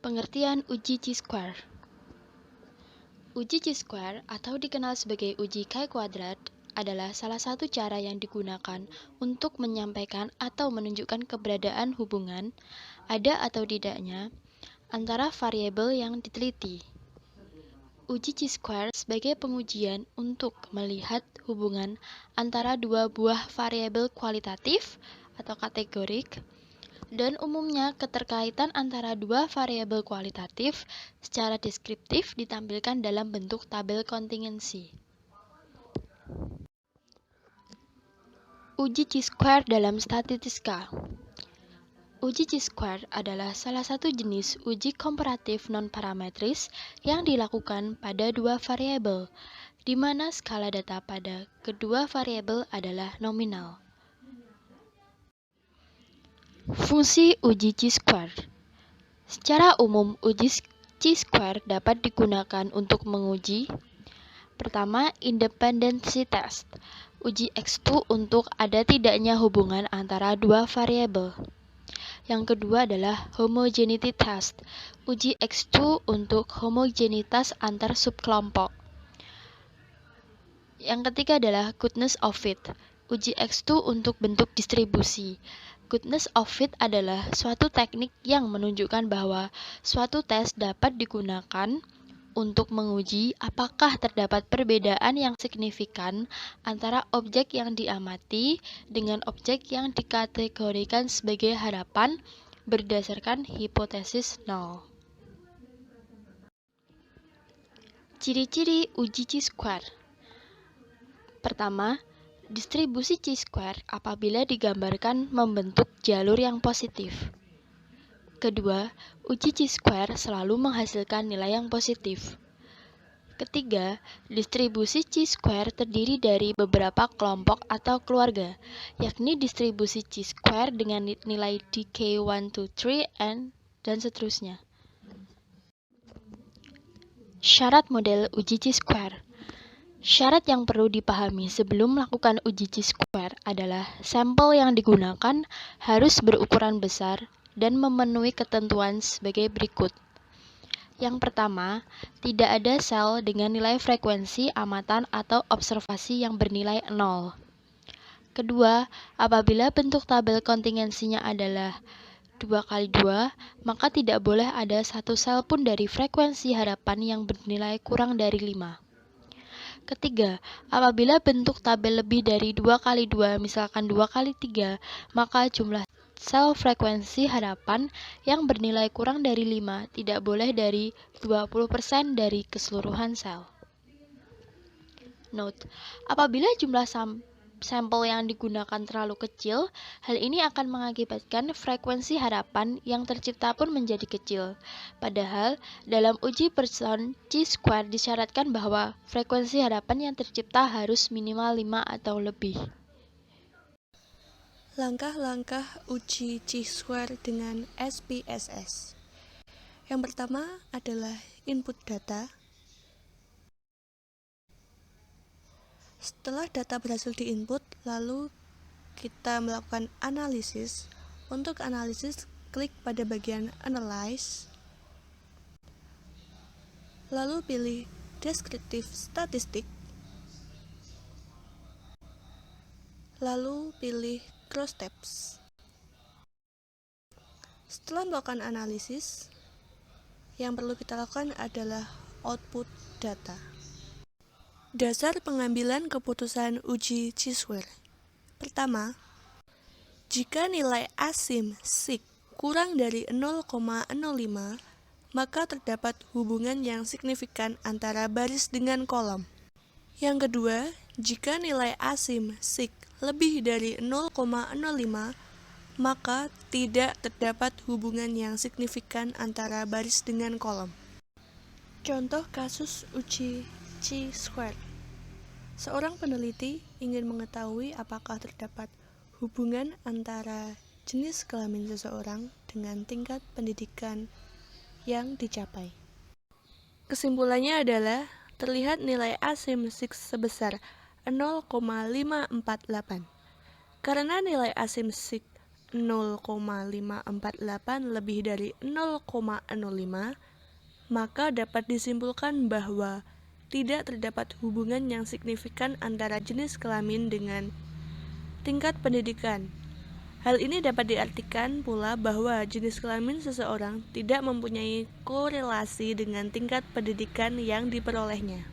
Pengertian uji chi-square. Uji chi-square atau dikenal sebagai uji chi-kuadrat adalah salah satu cara yang digunakan untuk menyampaikan atau menunjukkan keberadaan hubungan, ada atau tidaknya, antara variabel yang diteliti. Uji chi-square sebagai pengujian untuk melihat hubungan antara dua buah variabel kualitatif atau kategorik, dan umumnya keterkaitan antara dua variabel kualitatif secara deskriptif ditampilkan dalam bentuk tabel kontingensi. Uji chi-square dalam statistika. Uji chi-square adalah salah satu jenis uji komparatif non-parametris yang dilakukan pada dua variabel, di mana skala data pada kedua variabel adalah nominal. Fungsi uji chi-square. Secara umum, uji chi-square dapat digunakan untuk menguji: pertama, independency test, uji X2 untuk ada tidaknya hubungan antara dua variabel. Yang kedua adalah homogeneity test, uji X2 untuk homogenitas antar subkelompok. Yang ketiga adalah goodness of fit, uji X2 untuk bentuk distribusi. Goodness of fit adalah suatu teknik yang menunjukkan bahwa suatu tes dapat digunakan untuk menguji apakah terdapat perbedaan yang signifikan antara objek yang diamati dengan objek yang dikategorikan sebagai harapan berdasarkan hipotesis nol. Ciri-ciri uji chi-square. Pertama, distribusi chi-square apabila digambarkan membentuk jalur yang positif. Kedua, uji chi-square selalu menghasilkan nilai yang positif. Ketiga, distribusi chi-square terdiri dari beberapa kelompok atau keluarga, yakni distribusi chi-square dengan nilai DK1, 2, 3, dan seterusnya. Syarat model uji chi-square. Syarat yang perlu dipahami sebelum melakukan uji chi-square adalah sampel yang digunakan harus berukuran besar dan memenuhi ketentuan sebagai berikut. Yang pertama, tidak ada sel dengan nilai frekuensi amatan atau observasi yang bernilai 0. Kedua, apabila bentuk tabel kontingensinya adalah 2x2, maka tidak boleh ada satu sel pun dari frekuensi harapan yang bernilai kurang dari 5. Ketiga, apabila bentuk tabel lebih dari 2x2, misalkan 2x3, maka jumlah sel frekuensi harapan yang bernilai kurang dari 5 tidak boleh dari 20% dari keseluruhan sel. Note, apabila jumlah sampel yang digunakan terlalu kecil, hal ini akan mengakibatkan frekuensi harapan yang tercipta pun menjadi kecil. Padahal, dalam uji Pearson chi-square disyaratkan bahwa frekuensi harapan yang tercipta harus minimal 5 atau lebih. Langkah-langkah uji chi-square dengan SPSS. Yang pertama adalah input data. Setelah data berhasil diinput, lalu kita melakukan analisis. Untuk analisis, klik pada bagian Analyze, lalu pilih Descriptive Statistic, lalu pilih Cross Tabs. Setelah melakukan analisis, yang perlu kita lakukan adalah output data. Dasar pengambilan keputusan uji chi-square. Pertama, jika nilai asim sig kurang dari 0,05, maka terdapat hubungan yang signifikan antara baris dengan kolom. Yang kedua, jika nilai asim sig lebih dari 0,05, maka tidak terdapat hubungan yang signifikan antara baris dengan kolom. Contoh kasus uji chi-square. Seorang peneliti ingin mengetahui apakah terdapat hubungan antara jenis kelamin seseorang dengan tingkat pendidikan yang dicapai. Kesimpulannya adalah terlihat nilai asim sig sebesar 0,548. Karena nilai asim sig 0,548 lebih dari 0,05, maka dapat disimpulkan bahwa tidak terdapat hubungan yang signifikan antara jenis kelamin dengan tingkat pendidikan. Hal ini dapat diartikan pula bahwa jenis kelamin seseorang tidak mempunyai korelasi dengan tingkat pendidikan yang diperolehnya.